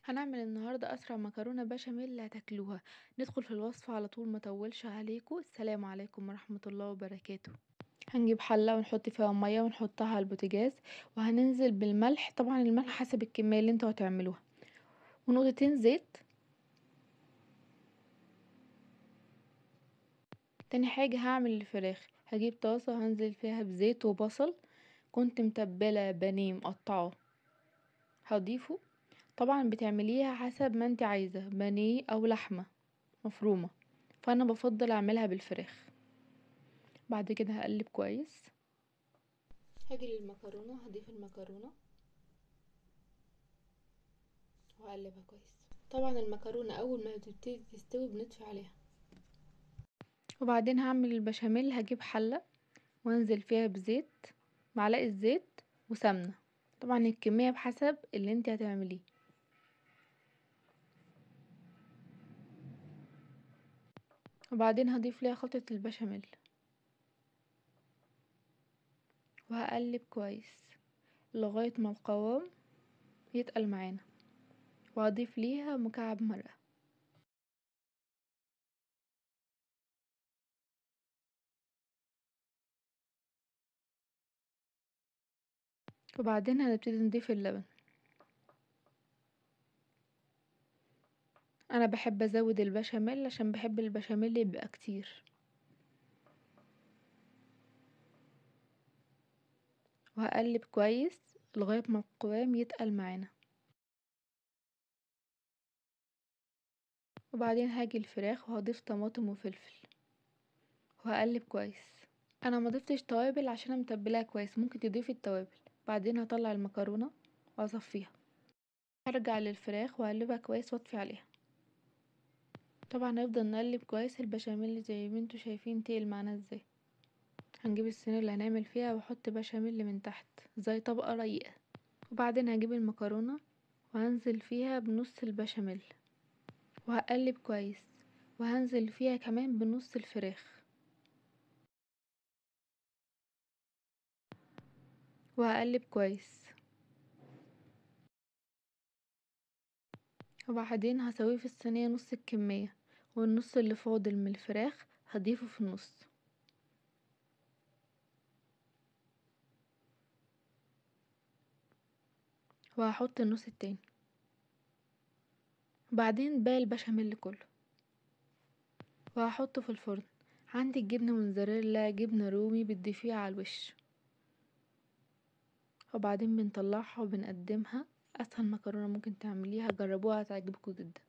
هنعمل النهاردة أسرع مكرونة بشاميل هتاكلوها. ندخل في الوصفة على طول، مطولش عليكم. السلام عليكم ورحمة الله وبركاته. هنجيب حلة ونحط فيها مية ونحطها على البوتاجاز، وهننزل بالملح. طبعا الملح حسب الكمية اللي انتوا هتعملوها، ونقطتين زيت. تاني حاجة هعمل الفراخ. هجيب طاسة هنزل فيها بزيت وبصل. كنت متبلة بانيه مقطعه هضيفه. طبعا بتعمليها حسب ما انت عايزة، بانيه او لحمة مفرومة، فانا بفضل اعملها بالفراخ. بعد كده هقلب كويس. هاجي للمكرونه، هضيف المكرونه وهقلبها كويس. طبعا المكرونه اول ما بتبتدي تستوي بنطفي عليها. وبعدين هعمل البشاميل. هجيب حله وانزل فيها بزيت، معلقه زيت وسمنه. طبعا الكميه بحسب اللي انت هتعمليه. وبعدين هضيف ليها خلطه البشاميل وهقلب كويس لغايه ما القوام يتقل معانا، وهضيف ليها مكعب مرقه. وبعدين هنبتدي نضيف اللبن. انا بحب ازود البشاميل عشان بحب البشاميل يبقى كتير. وهقلب كويس لغاية ما القوام يتقل معانا. وبعدين هاجي الفراخ وهضيف طماطم وفلفل وهقلب كويس. انا ما ضفتش توابل عشان أنا متبلاها كويس، ممكن تضيفي التوابل. بعدين هطلع المكرونة واصفيها. هرجع للفراخ واقلبها كويس واطفي عليها. طبعا هنفضل نقلب كويس. البشاميل زي ما انتوا شايفين تقل معانا ازاي. هنجيب الصينية اللي هنعمل فيها واحط بشاميل من تحت زي طبقة رقيقة. وبعدين هجيب المكرونة وهنزل فيها بنص البشاميل وهقلب كويس، وهنزل فيها كمان بنص الفراخ وهقلب كويس. وبعدين هسويه في الصينية نص الكمية، والنص اللي فاضل من الفراخ هضيفه في النص. وهحط النص التاني. بعدين باقي البشاميل كله وهحطه في الفرن. عندك جبنة موتزاريلا، جبنة رومي، بتضيفيها على الوش. وبعدين بنطلعها وبنقدمها. اسهل مكرونة ممكن تعمليها، جربوها هتعجبكم جدا.